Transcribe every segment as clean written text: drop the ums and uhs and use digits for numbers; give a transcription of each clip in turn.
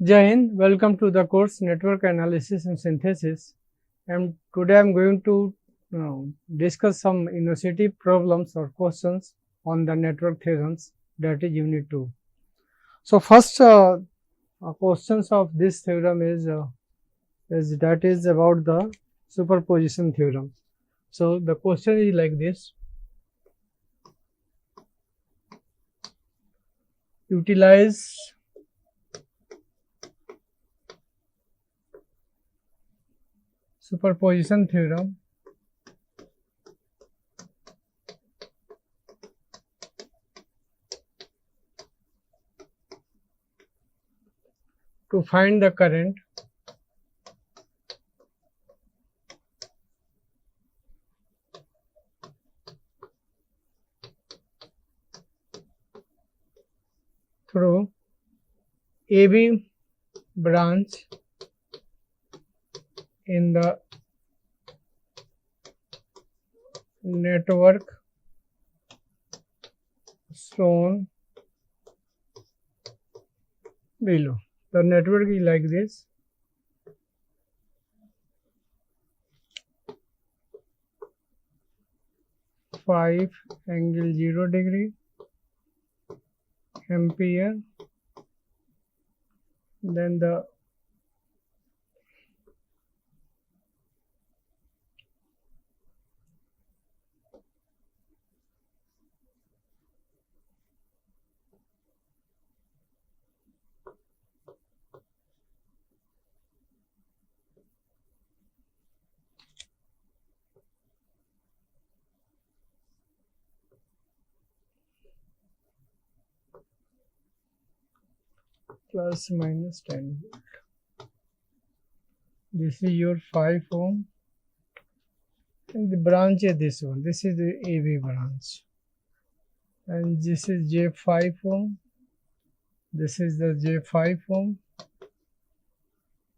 Jai Hind, welcome to the course Network Analysis and Synthesis. And today I am going to discuss some university problems or questions on the network theorems, that is Unit 2. So, first questions of this theorem is about the superposition theorem. So, the question is like this: utilize superposition theorem to find the current through AB branch in the network shown below. The network is like this. Five angle 0 degree ampere, then the plus minus 10 volt. This is your 5 ohm and the branch is this one. This is the AB branch and this is J5 ohm. This is the J5 ohm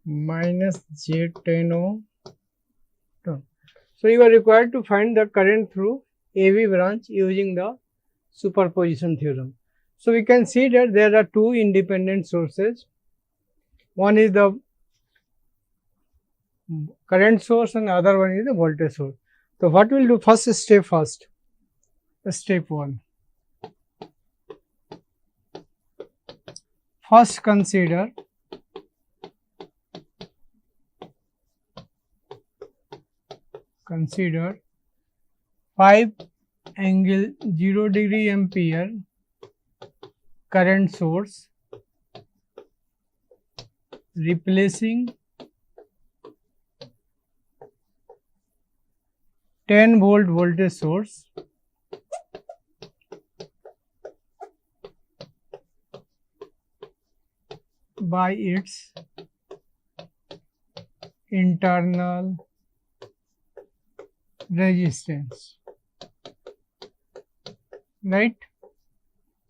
minus J10 ohm. So you are required to find the current through AB branch using the superposition theorem. So we can see that there are two independent sources. One is the current source and other one is the voltage source. So what we will do first? Step 1. First consider consider 5 angle 0 degree ampere current source replacing 10 volt voltage source by its internal resistance, right?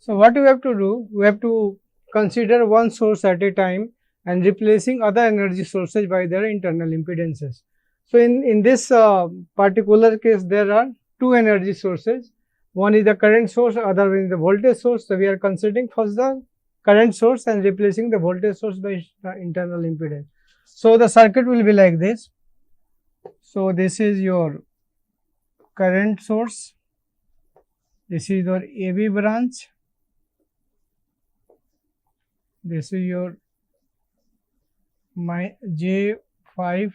So what we have to do? We have to consider one source at a time and replacing other energy sources by their internal impedances. So in this particular case, there are two energy sources. One is the current source, other one is the voltage source. So we are considering first the current source and replacing the voltage source by the internal impedance. So the circuit will be like this. So this is your current source. This is your AB branch. This is your J5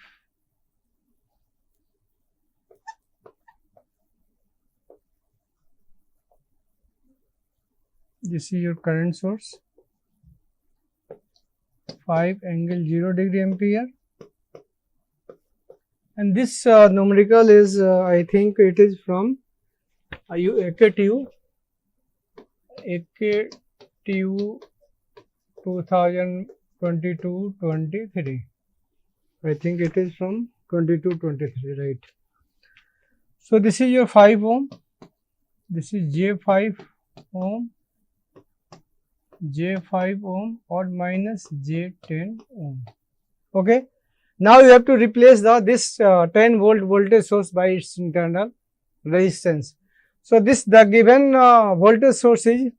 this is your current source 5 angle 0 degree ampere, and this numerical is I think it is from AKTU 2022-23. I think it is from 22-23, right? So this is your 5 ohm, this is J5 ohm, J5 ohm or minus J10 ohm. Okay. Now you have to replace this 10 volt voltage source by its internal resistance. So the given voltage source is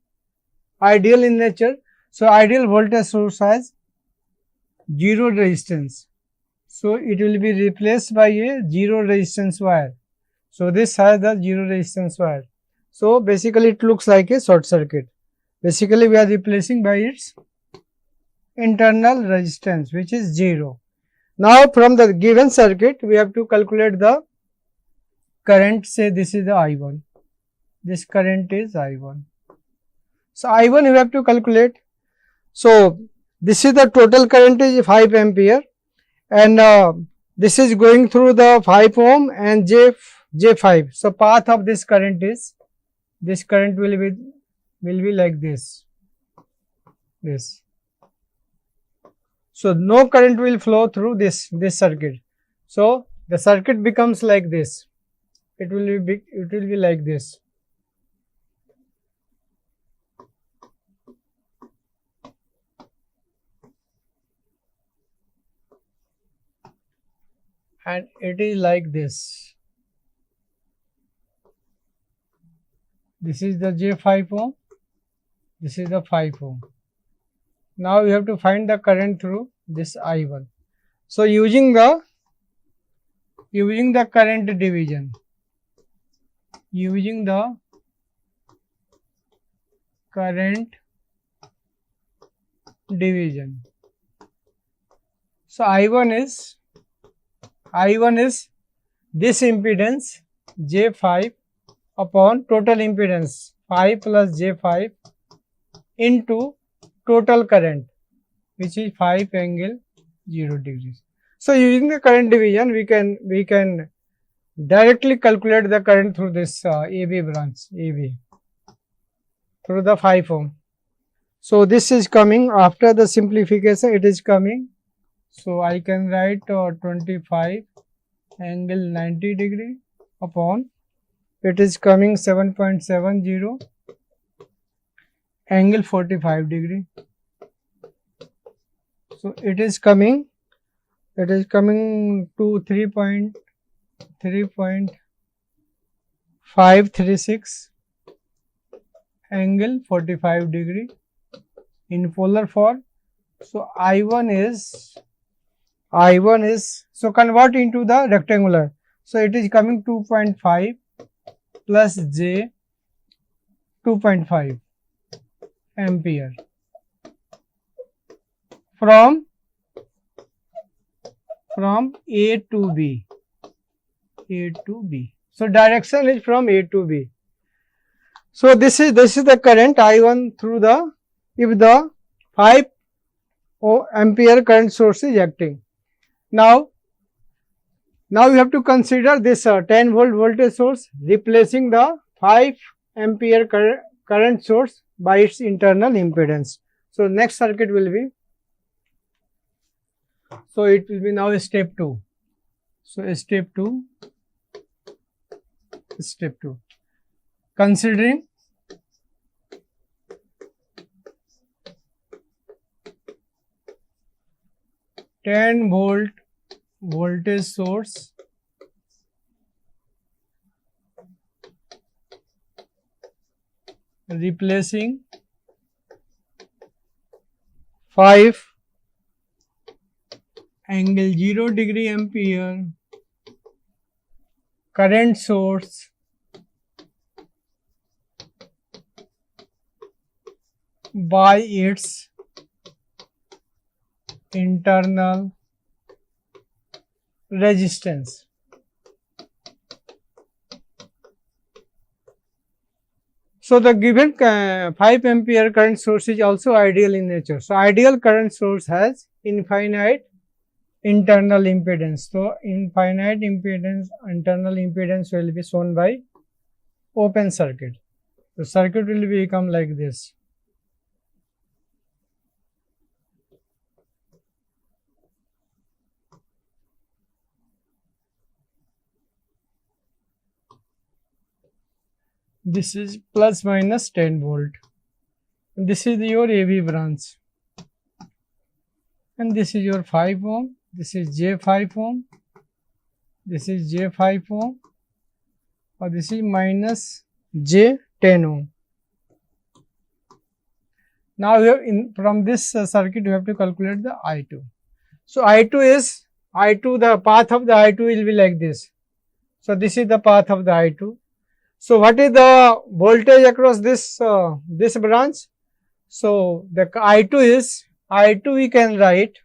ideal in nature. So ideal voltage source has zero resistance. So it will be replaced by a zero resistance wire. So this has the zero resistance wire. So basically it looks like a short circuit. Basically we are replacing by its internal resistance, which is 0. Now from the given circuit we have to calculate the current. Say this is the I1, this current is I1. So I1 you have to calculate. So this is the total current is 5 ampere, and this is going through the 5 ohm and J5. So path of this current is, this current will be like this. So no current will flow through this circuit. So the circuit becomes like this. It will be like this. And it is like this. This is the J5 ohm, this is the 5 ohm. Now you have to find the current through this I1. So using the current division, so I1 is this impedance J5 upon total impedance 5 plus J5 into total current, which is 5 angle 0 degrees. So using the current division we can directly calculate the current through this AB branch, AB, through the 5 ohm. So this is coming after the simplification, it is coming. So I can write 25 angle 90 degree upon, it is coming 7.70 angle 45 degree. So it is coming to 3.536 angle 45 degree in polar form. So I1 is, so convert into the rectangular. So it is coming 2.5 plus J 2.5 ampere from A to B. So direction is from A to B. So this is the current I1 through the, if the 5 ampere current source is acting. Now you have to consider this 10 volt voltage source replacing the 5 ampere current source by its internal impedance. So next circuit will be, so it will be now step 2. So step 2, considering volt voltage source replacing 5 angle 0 degree ampere current source by its internal resistance. So the given 5 ampere current source is also ideal in nature. So ideal current source has infinite internal impedance. So infinite impedance, internal impedance will be shown by open circuit. The circuit will become like this. This is plus minus 10 volt. This is your AB branch. And this is your 5 ohm. This is J5 ohm. This is J5 ohm. Or this is minus J10 ohm. Now from this circuit you have to calculate the I2. So I2, the path of the I2 will be like this. So this is the path of the I2. So what is the voltage across this this branch? So the I2 we can write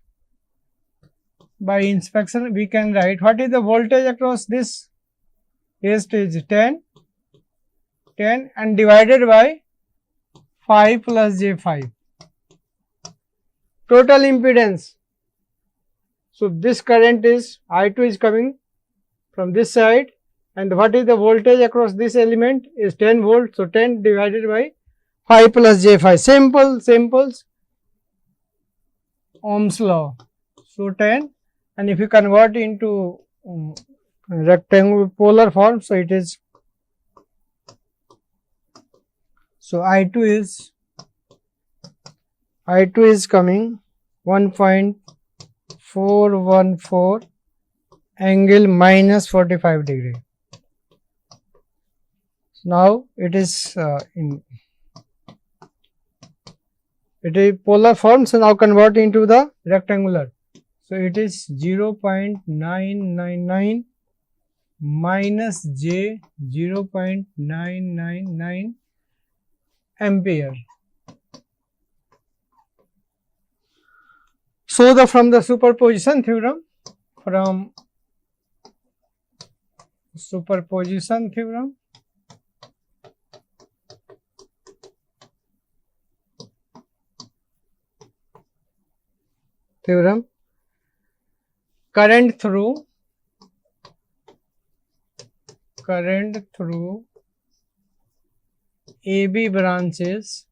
by inspection, we can write what is the voltage across this is 10 and divided by 5 plus j5 total impedance. So this current is I2 is coming from this side, and what is the voltage across this element is 10 volt. So 10 divided by 5 plus j5, simples Ohm's law. So 10, and if you convert into rectangular polar form, so it is, so I2 is coming 1.414 angle minus 45 degree. Now it is it is polar form, so now convert into the rectangular. So it is 0.999 minus j 0.999 ampere. So from the superposition theorem, current through AB branches,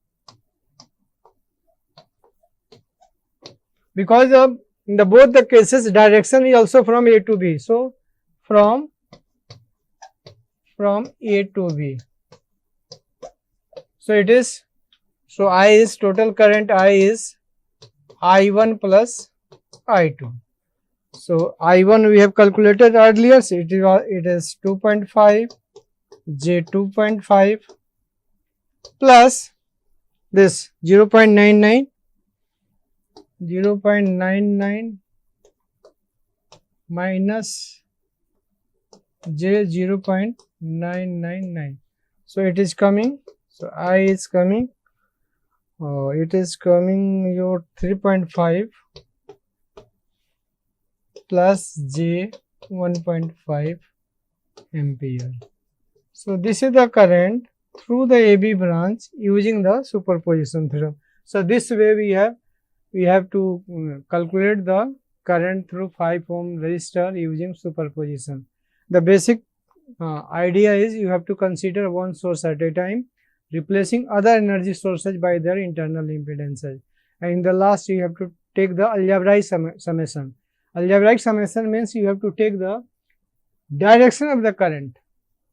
because in the both the cases direction is also from A to B. So from A to B. So it is, so I is total current, I is I1 plus I2. So I1 we have calculated earlier, so it is 2.5 j 2.5 plus this 0.99 minus j 0.999. So it is coming, so I is coming, it is coming your 3.5 plus j 1.5 ampere. So this is the current through the AB branch using the superposition theorem. So this way we have to calculate the current through 5 ohm resistor using superposition. The basic idea is you have to consider one source at a time, replacing other energy sources by their internal impedances, and in the last you have to take the algebraic summation. Algebraic summation means you have to take the direction of the current.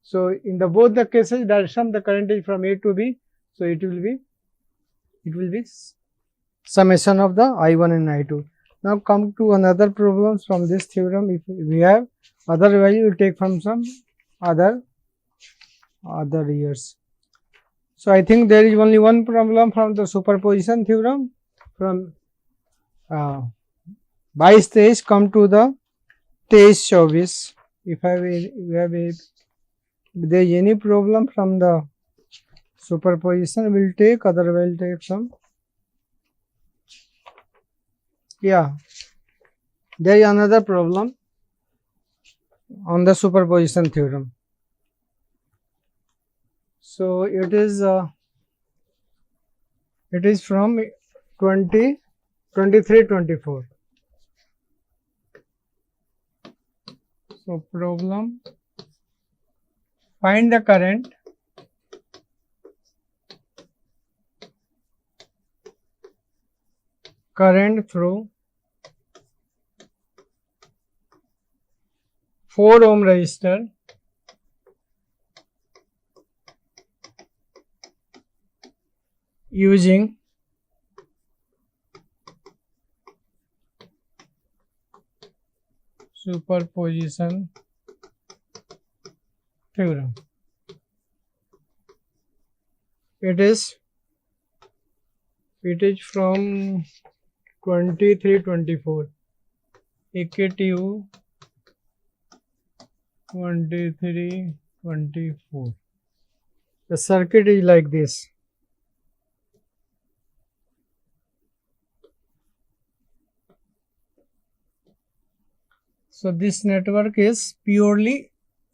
So in the both the cases, direction of the current is from A to B, so it will be summation of the I1 and I2. Now come to another problems from this theorem. If we have other value, we will take from some other years. So I think there is only one problem from the superposition theorem. From 22-23 come to the 23-24. If there is any problem from the superposition, we will take, otherwise we'll take some. Yeah, there is another problem on the superposition theorem. So it is from 23-24. So problem, find the current through 4 ohm resistor using superposition theorem. It is from 23-24. AKTU 23, 24. The circuit is like this. So this network is purely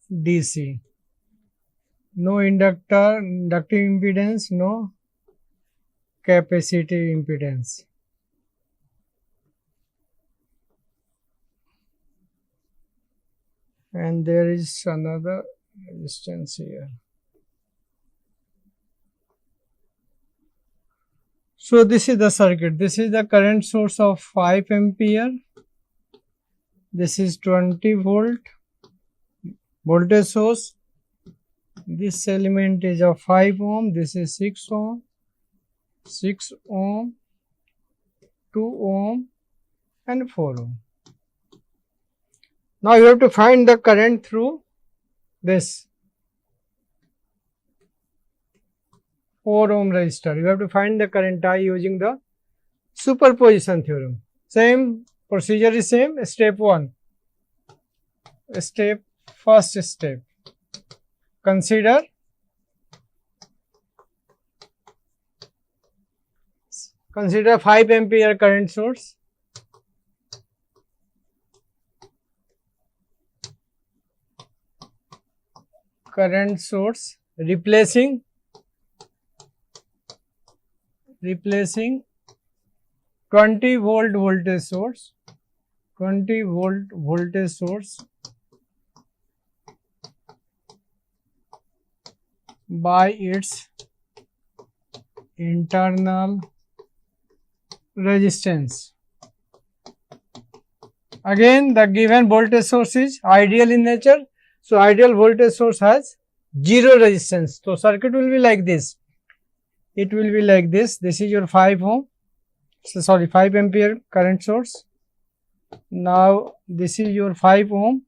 DC. No inductor, inductive impedance, no capacitive impedance. And there is another resistance here. So this is the circuit. This is the current source of 5 ampere. This is 20 volt voltage source. This element is of 5 ohm. This is 6 ohm, 6 ohm, 2 ohm and 4 ohm. Now you have to find the current through this 4 ohm resistor. You have to find the current I using the superposition theorem. Same procedure is same. Step 1. First step. Consider Consider 5 ampere current source. Current source replacing 20 volt voltage source, 20 volt voltage source by its internal resistance. Again, the given voltage source is ideal in nature. So, ideal voltage source has 0 resistance. So, circuit will be like this. It will be like this. This is your 5 ohm. So, sorry, 5 ampere current source. Now, this is your 5 ohm.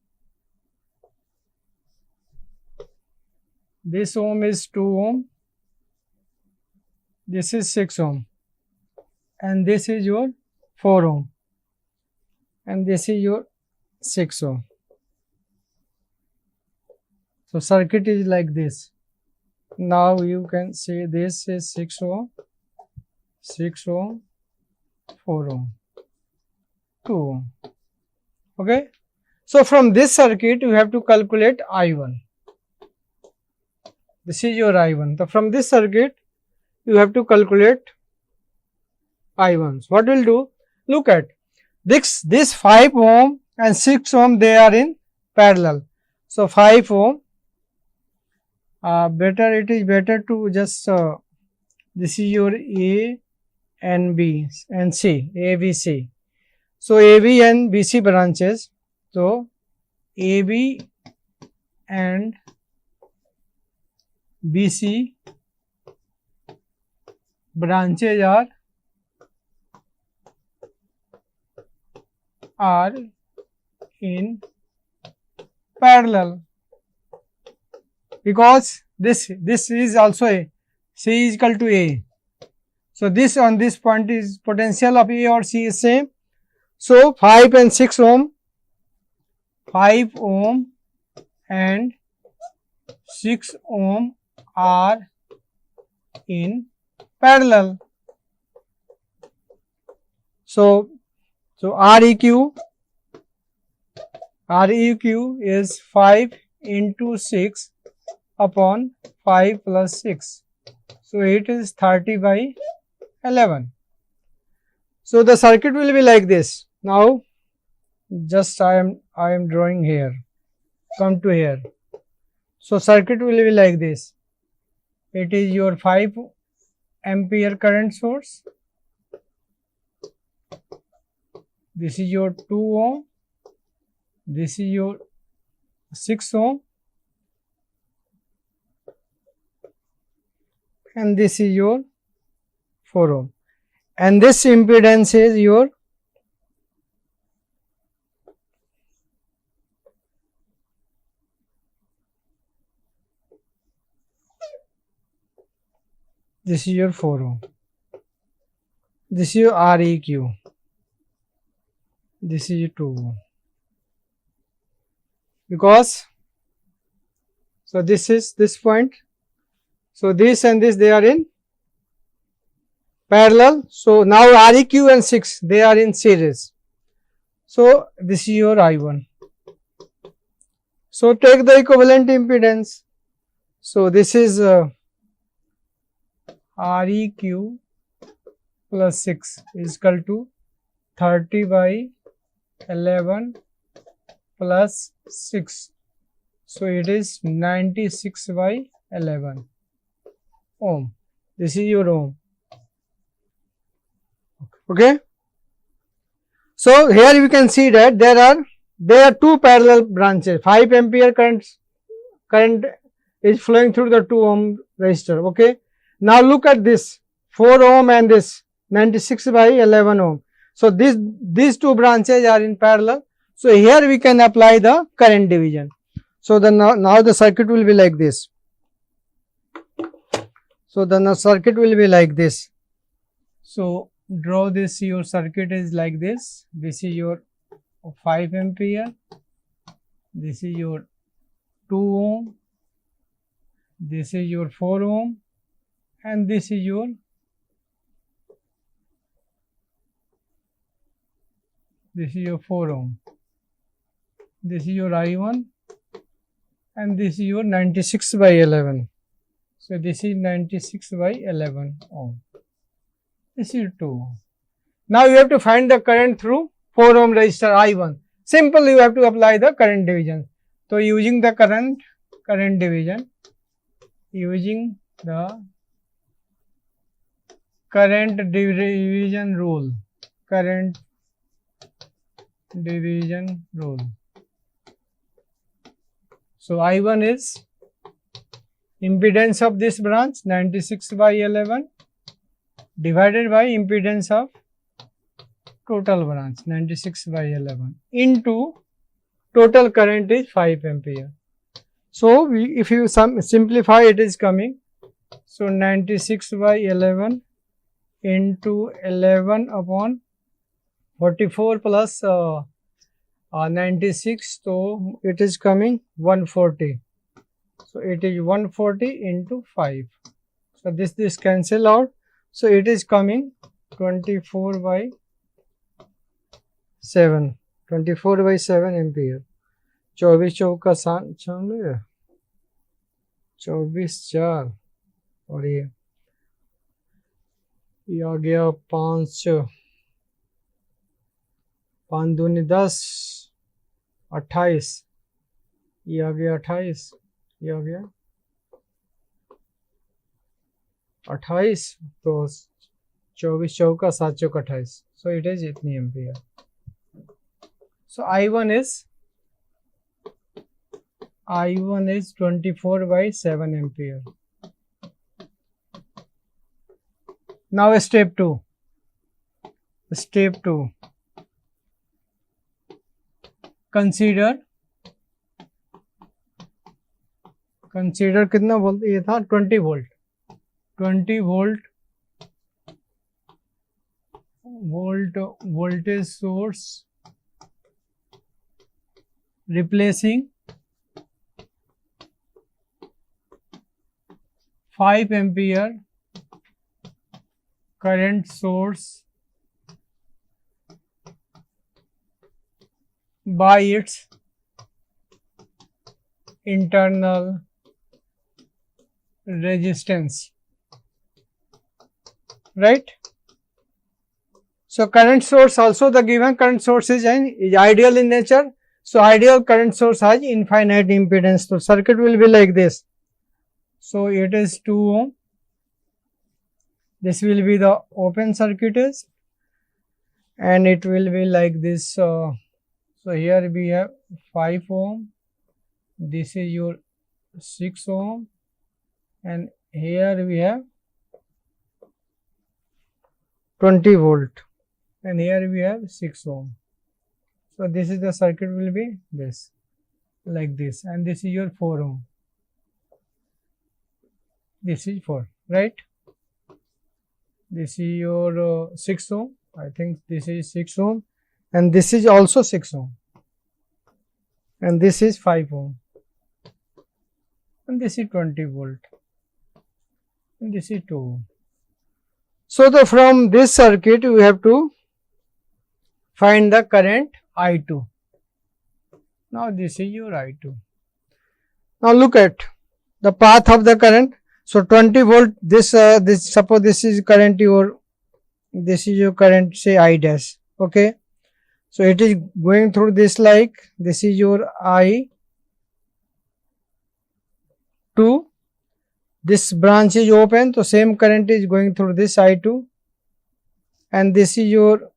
This ohm is 2 ohm. This is 6 ohm. And this is your 4 ohm. And this is your 6 ohm. So, circuit is like this. Now, you can say this is 6 ohm, 6 ohm, 4 ohm, 2 ohm. Okay. So, from this circuit, you have to calculate I1. This is your I1. So, from this circuit, you have to calculate I1. So, what will do? Look at this 5 ohm and 6 ohm, they are in parallel. So, 5 ohm. It is better to just this is your A and B and C, A, B, C. So, A, B and B, C branches. So, A, B and B, C branches are in parallel. Because this is also A, C is equal to A. So, this on this point is potential of A or C is same. So, 5 and 6 ohm, 5 ohm and 6 ohm are in parallel. So REQ is 5 into 6 upon 5 plus 6. So, it is 30 by 11. So, the circuit will be like this. Now, just I am drawing here. Come to here. So, circuit will be like this. It is your 5 ampere current source. This is your 2 ohm. This is your 6 ohm. And this is your 4 ohm. And this impedance is your this is your 4 ohm. This is your REQ. This is your 2 ohm. because so this is this point. So this and this, they are in parallel. So now Req and 6, they are in series. So this is your I1. So take the equivalent impedance. So this is Req plus 6 is equal to 30 by 11 plus 6. So it is 96 by 11 ohm. This is your ohm. Okay. So here we can see that there are two parallel branches. 5 ampere current is flowing through the 2 ohm resistor. Okay. Now look at this 4 ohm and this 96 by 11 ohm. So these two branches are in parallel. So here we can apply the current division. So now the circuit will be like this. So the circuit will be like this. So draw this, your circuit is like this. This is your 5 ampere. This is your 2 ohm. This is your 4 ohm. And this is your this is your 4 ohm. This is your I1 and this is your 96 by 11. So this is 96 by 11 ohm. This is 2 ohm. Now you have to find the current through 4 ohm resistor I1. Simple, you have to apply the current division. So using the current division, using the current division rule, So I1 is impedance of this branch 96 by 11 divided by impedance of total branch 96 by 11 into total current is 5 ampere. So if you simplify, it is coming. So 96 by 11 into 11 upon 44 plus 96, so it is coming 140. So it is 140 into 5. So this cancel out. So it is coming 24 by 7 ampere. 24 चौका 24 4 और ये आ गया 5 दूनी 10 28, ये आ गया 28, ये आ गया 28, तो 24 चौका 7 चौका 28. So it is इतनी ampere. So I1 is 24 by 7 ampere. Now step 2. Consider कितना वोल्ट ये था 20 volt voltage source replacing 5 ampere current source by its internal resistance, right? So current source, also the given current source is ideal in nature. So ideal current source has infinite impedance. So circuit will be like this. So it is 2 ohm. This will be the open circuit is, and it will be like this. So here we have 5 ohm. This is your 6 ohm, and here we have 20 volt, and here we have 6 ohm. So this is the circuit will be this, like this, and this is your 4 ohm. This is 4, right? This is your 6 ohm. I think this is 6 ohm, and this is also 6 ohm. and this is 5 ohm, and this is 20 volt, and this is 2 ohm. So, from this circuit we have to find the current I2. Now, this is your I2. Now, look at the path of the current. So, 20 volt, this suppose this is current this is your current, say I dash, okay. So, it is going through this, like this is your I2, this branch is open, so same current is going through this I2, and this is your,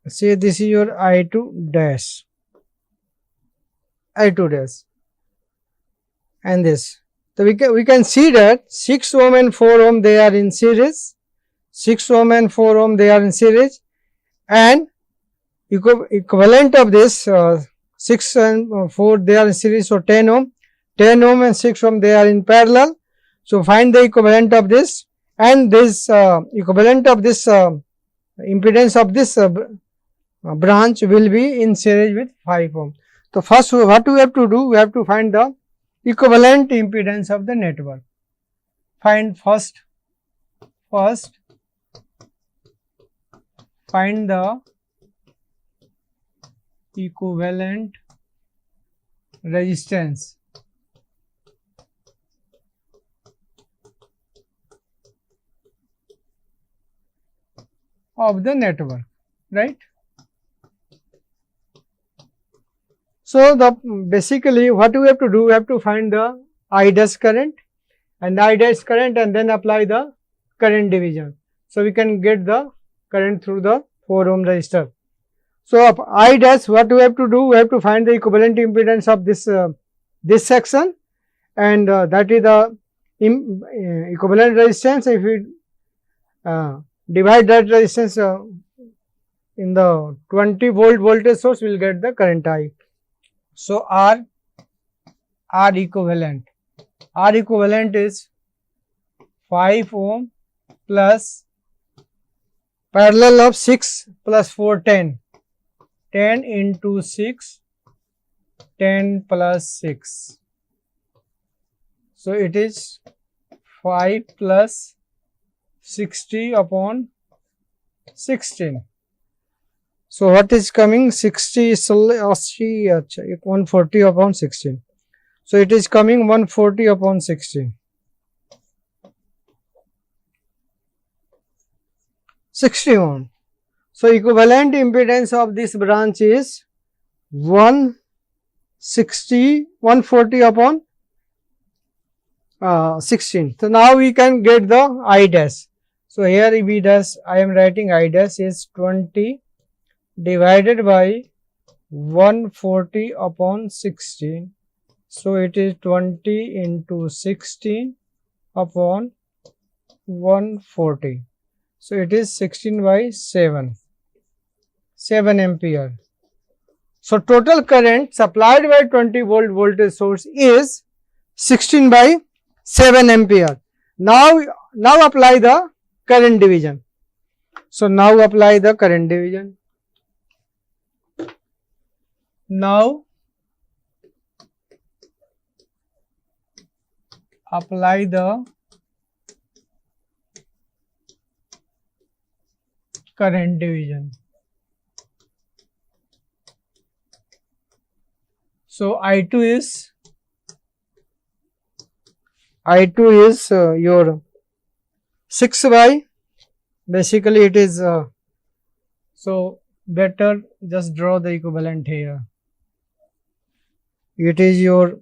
say this is your I2 dash, and this. So, we can see that 6 ohm and 4 ohm they are in series, 6 ohm and 4 ohm they are in series, and equivalent of this 6 and 4 they are in series, so 10 ohm and 6 ohm they are in parallel. So, find the equivalent of this, and this equivalent of this impedance of this branch will be in series with 5 ohm. So, first what we have to do, we have to find the equivalent impedance of the network. Find first find the equivalent resistance of the network, right. So, basically what we have to do, we have to find the I dash current and then apply the current division. So, we can get the current through the 4 ohm resistor. So, of I dash, what we have to do, we have to find the equivalent impedance of this section, and that is the equivalent resistance. If we divide that resistance in the 20 volt voltage source, we will get the current I. So, R equivalent is 5 ohm plus parallel of 6 plus 4, 10 into 6, 10 plus 6. So, it is 5 plus 60 upon 16. So, what is coming? 60 is 140 upon 16. So, it is coming 140 upon 16. 60 ohm. So, equivalent impedance of this branch is 140 upon 16. So, now we can get the I dash. So, here V dash, I am writing I dash is 20 divided by 140 upon 16. So, it is 20 into 16 upon 140. So, it is 16 by 7 ampere. So, total current supplied by 20 volt voltage source is 16 by 7 ampere. Now apply the current division. So, now apply the current division. Now, apply the current division. So, I2 is your 6 by, basically it is, so better just draw the equivalent here. It is your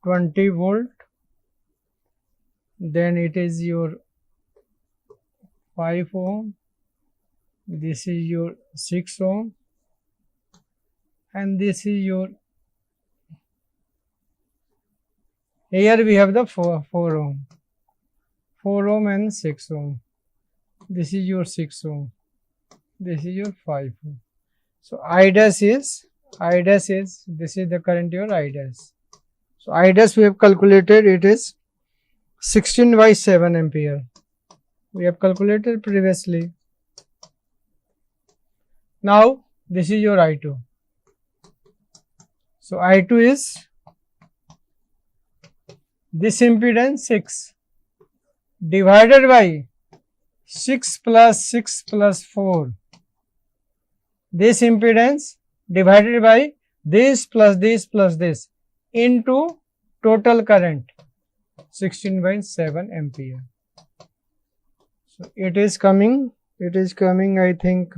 20 volt, then it is your 5 ohm, this is your 6 ohm, and this is your, here we have the 4 ohm and 6 ohm, this is your 6 ohm, this is your 5 ohm. So, I dash is, this is the current your I dash. So, I dash we have calculated, it is 16 by 7 ampere. We have calculated previously. Now, This is your I2. So I2 is this impedance 6 divided by 6 plus 6 plus 4. This impedance divided by this plus this plus this into total current 16/7 ampere. So it is coming I think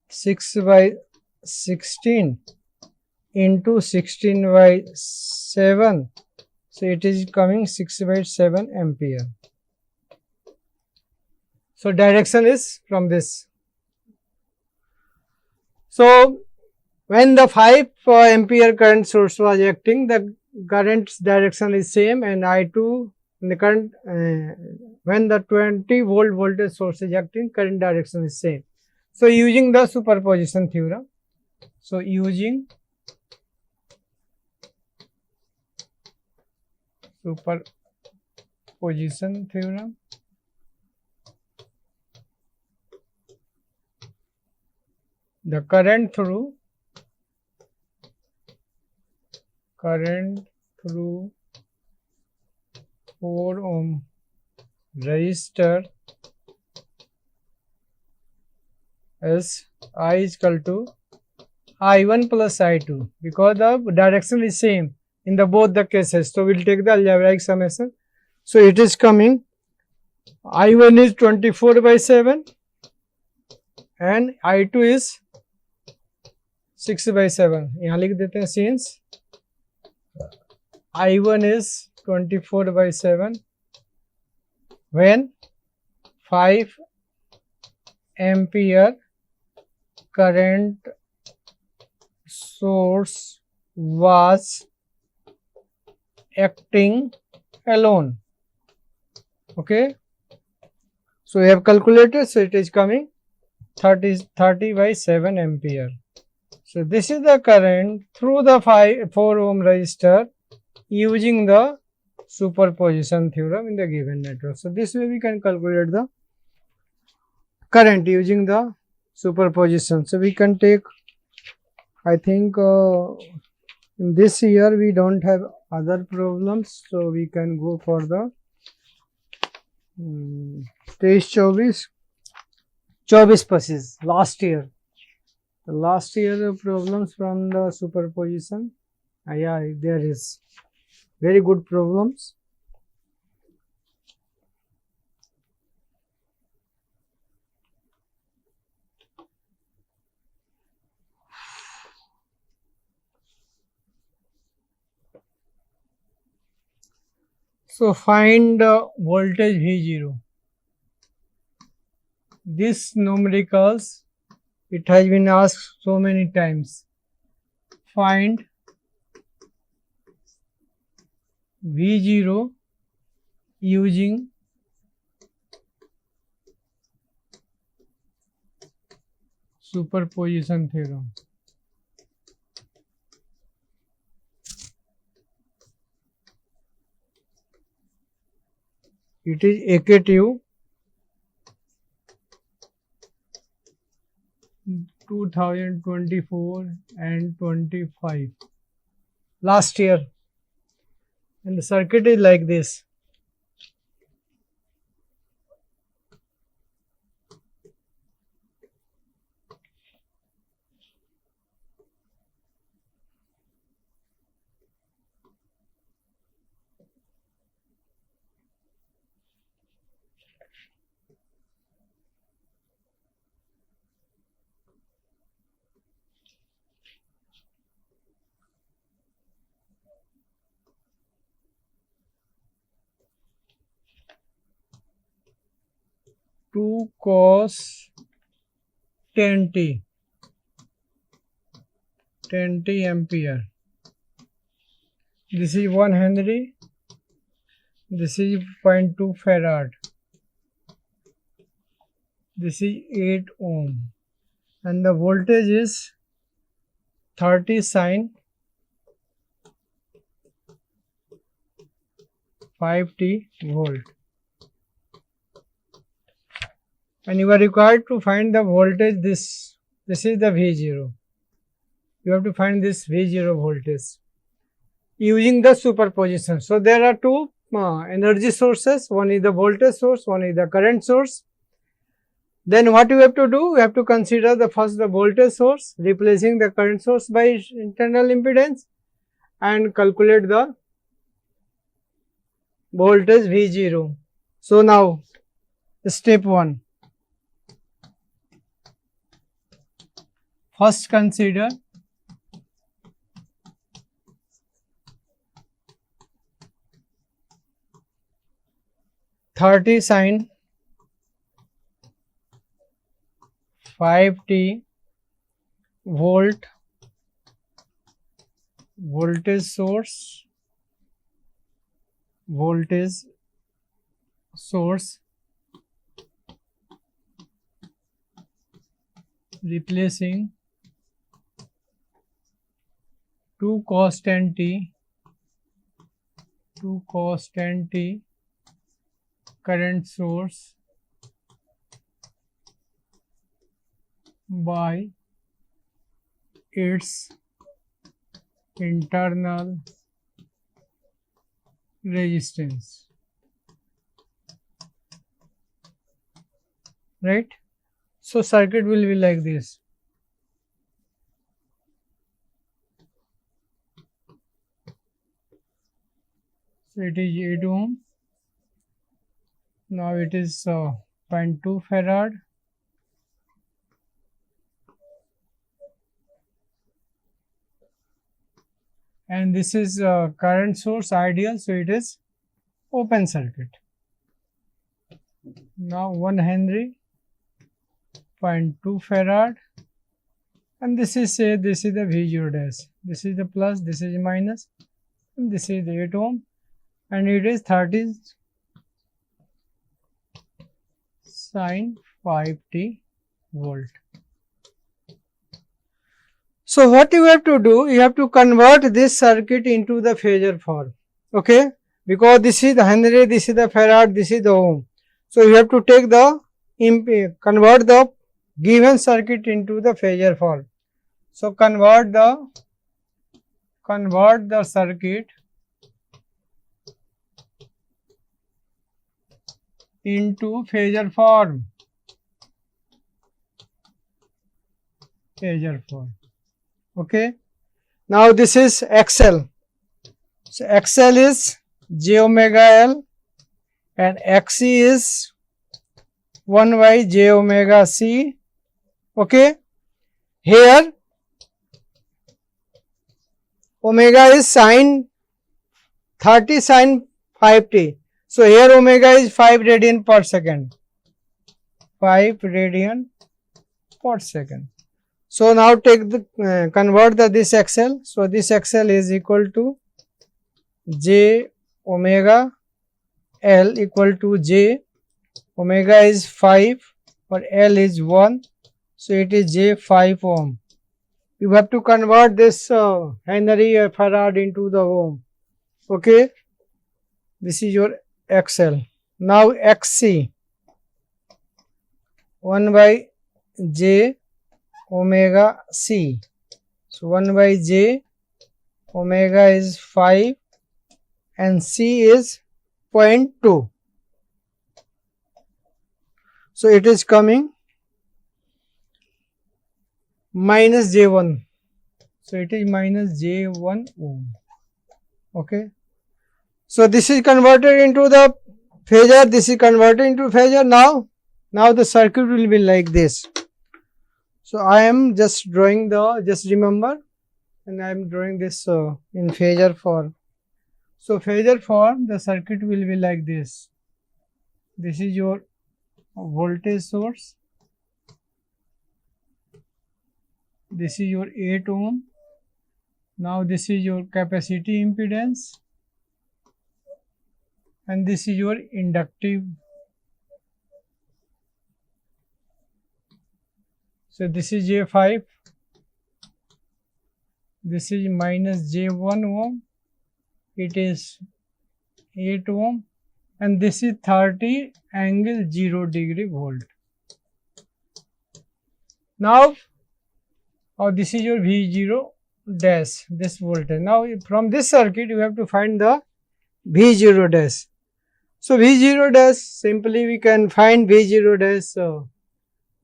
6/16 into 16/7. So it is coming 6/7 ampere. So direction is from this. So when the 5 ampere current source was acting, the current's direction is same, and I2 the current when the 20 volt voltage source is acting, current direction is same. So using the superposition theorem, superposition theorem, the current through 4 ohm resistor is I is equal to I1 plus I2, because the direction is same in the both the cases. So we will take the algebraic summation. So it is coming I1 is 24/7 and I2 is 6/7. यहाँ लिख देते हैं, since I1 is 24/7 when 5 ampere current source was acting alone. Okay, so we have calculated, so it is coming 30/7 ampere. So this is the current through the 4 ohm resistor using the superposition theorem in the given network. So this way we can calculate the current using the superposition. So we can take, I think in this year we don't have other problems, so we can go for the 23-24 last year. The last year problems from the superposition. Yeah, there is very good problems. So find voltage V0. This numericals, it has been asked so many times. Find V0 using superposition theorem. It is AKTU 2024 and 25 last year, and the circuit is like this. Two cos 10t ampere. This is 1 Henry. This is 0.2 farad. This is 8 ohm, and the voltage is 30 sin 5t volt. And you are required to find the voltage, this This is the V0. You have to find this V0 voltage using the superposition. So there are two energy sources, one is the voltage source, one is the current source. Then what you have to do? We have to consider the first the voltage source, replacing the current source by internal impedance, and calculate the voltage V0. So now step 1. First consider (30 sin 5t volt voltage source replacing 2 cos 10t current source by its internal resistance, right? So circuit will be like this. So it is 8 ohm. Now it is 0.2 farad. And this is current source ideal, so it is open circuit. Now 1 Henry, 0.2 farad, and this is the V0 dash. This is the plus, this is minus, and this is the 8 ohm, and it is 30 sin 5t volt. So what you have to do, you have to convert this circuit into the phasor form, okay? Because this is the Henry, this is the farad, this is the ohm. So you have to take the convert the given circuit into the phasor form. So convert the circuit into phasor form. Okay. Now this is XL. So XL is j omega L and XC is 1 by j omega C. Okay. Here omega is sin 30 sin 5t. So here omega is 5 radian per second. 5 radian per second. So now take the convert this XL. So this XL is equal to j omega L equal to j omega is 5 or L is 1. So it is j 5 ohm. You have to convert this Henry or farad into the ohm. Okay. This is your XL. Now XC 1 by j omega C. So 1 by j omega is 5 and C is 0.2. So it is coming minus J1. So it is minus J1 ohm. Okay. So this is converted into the phasor. This is converted into phasor. Now the circuit will be like this. So I am just drawing just remember, and I am drawing this in phasor form. So phasor form, the circuit will be like this. This is your voltage source. This is your 8 ohm. Now this is your capacity impedance, and this is your inductive. So this is J5, this is minus J1 ohm, it is 8 ohm, and this is 30 angle 0 degree volt. Now or this is your V0 dash, this voltage. Now from this circuit you have to find the V0 dash. So V0 dash, simply we can find V0 dash.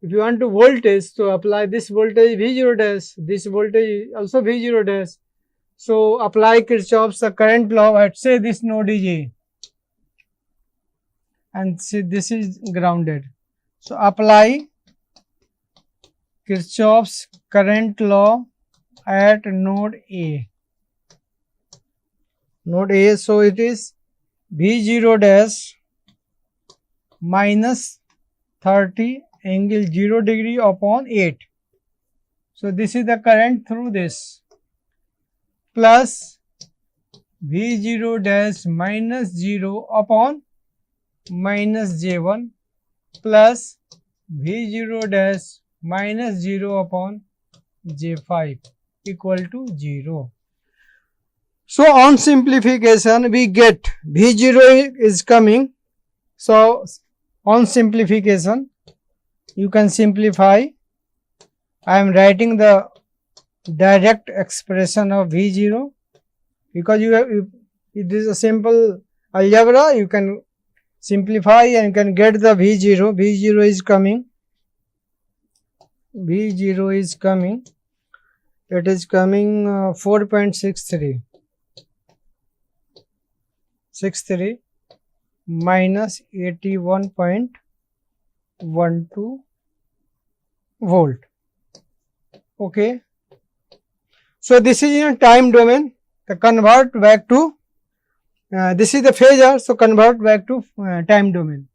If you want to voltage, so apply this voltage V0 dash, this voltage also V0 dash. So apply Kirchhoff's current law at, say this node is A and say this is grounded. So apply Kirchhoff's current law at node A. Node A, so it is V0 dash minus 30 angle 0 degree upon 8. So this is the current through this, plus V0 dash minus 0 upon minus J1 plus V0 dash minus 0 upon J5 equal to 0. So on simplification we get V0 is coming. So on simplification you can simplify. I am writing the direct expression of V0 because you have, it is a simple algebra, you can simplify and you can get the V0. V0 is coming. V0 is coming. It is coming 4.63. 63 minus 81.12 volt. Okay. So this is in a time domain. To convert back to this is the phasor. So convert back to time domain.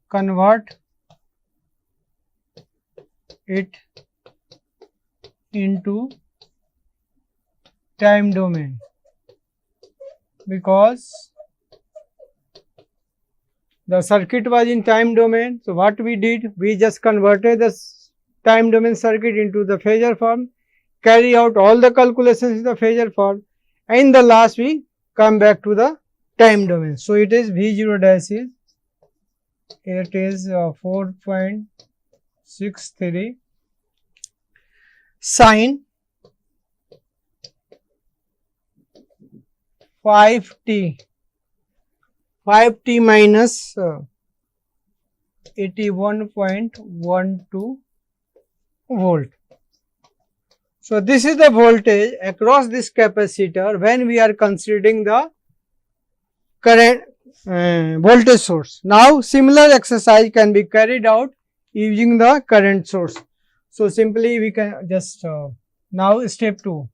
Convert it into time domain, because the circuit was in time domain. So what we did, we just converted the time domain circuit into the phasor form, carry out all the calculations in the phasor form, and in the last we come back to the time domain. So it is V0 dash is, it is 4.63 sin 5t minus 81.12 volt. So this is the voltage across this capacitor when we are considering the current voltage source. Now similar exercise can be carried out using the current source. So simply we can just now step 2,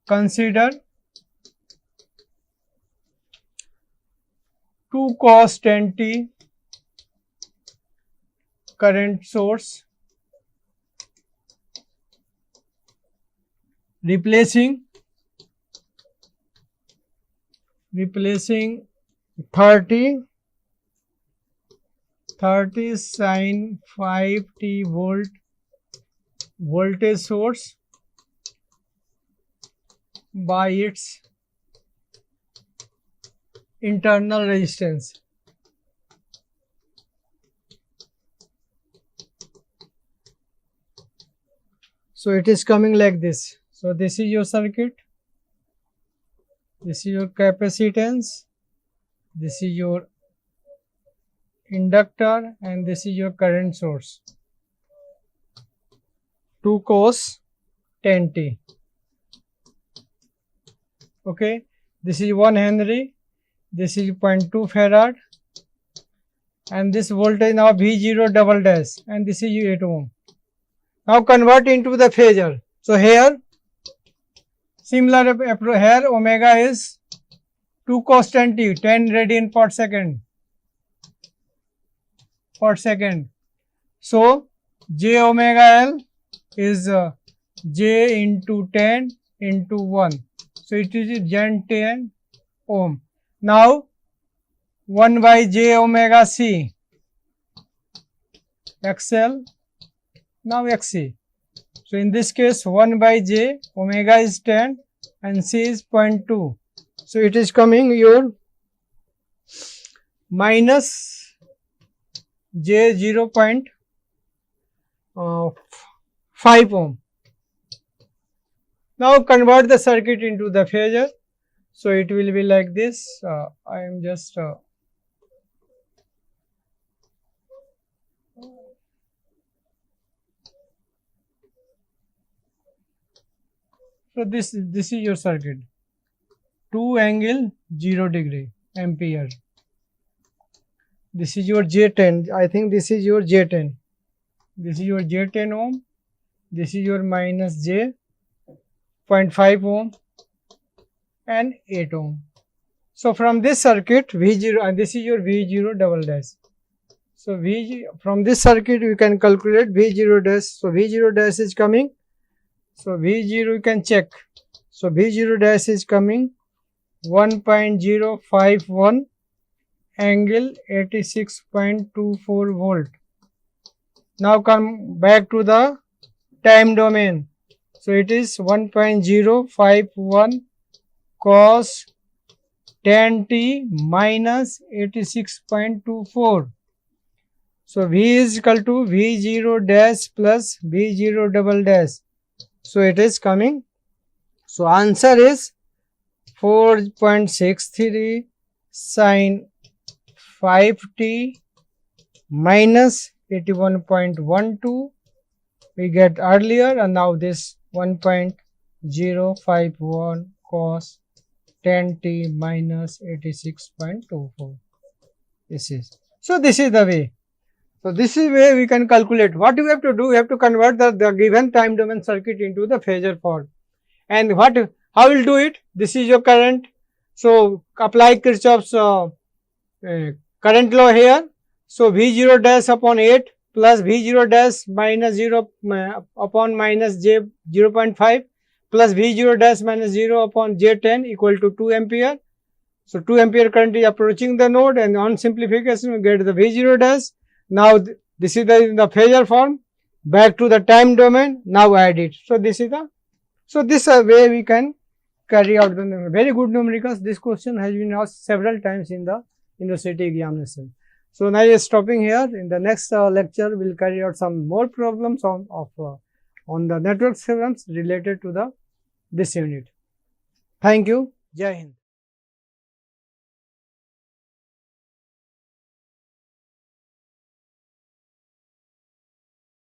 consider 2 cos 10t current source replacing 30 sin 5t volt voltage source by its internal resistance. So it is coming like this. So this is your circuit, this is your capacitance, this is your inductor, and this is your current source. 2 cos 10t. Okay, this is 1 Henry, this is 0.2 farad, and this voltage now V0 double dash, and this is 8 ohm. Now convert into the phasor. So here similar here omega is 2 cos 10t, 10 radian per second. So j omega L is j into 10 into 1. So it is 10 ohm. Now 1 by j omega c XL, now XC. So in this case 1 by j omega is 10 and c is 0.2. So it is coming your minus j 0.2 5 ohm. Now convert the circuit into the phasor. So it will be like this. I am just so this is your circuit. 2 angle 0 degree ampere. This is your J10. I think this is your J10. This is your J10 ohm. This is your minus J 0.5 ohm and 8 ohm. So from this circuit V0, and this is your V0 double dash. So from this circuit you can calculate V0 dash. So V0 dash is coming. So V0 you can check. So V0 dash is coming 1.051 angle 86.24 volt. Now come back to the time domain. So it is 1.051 cos 10t minus 86.24. So V is equal to V0 dash plus V0 double dash. So it is coming. So answer is 4.63 sin 5t minus 81.12 we get earlier, and now this 1.051 cos 10t minus 86.24. This is. So this is the way. So this is where we can calculate. What you have to do, you have to convert the given time domain circuit into the phasor form. And how will do it? This is your current. So apply Kirchhoff's current law here. So V0 dash upon 8 plus V0 dash minus 0 upon minus J 0.5 plus V0 dash minus 0 upon J10 equal to 2 ampere. So 2 ampere current is approaching the node, and on simplification we get the V0 dash. Now this is in the phasor form. Back to the time domain. Now add it. So this is this way we can carry out the very good numericals. This question has been asked several times in the university examination. So now stopping here. In the next lecture, we'll carry out some more problems on the network theorems related to this unit. Thank you. Jai Hind.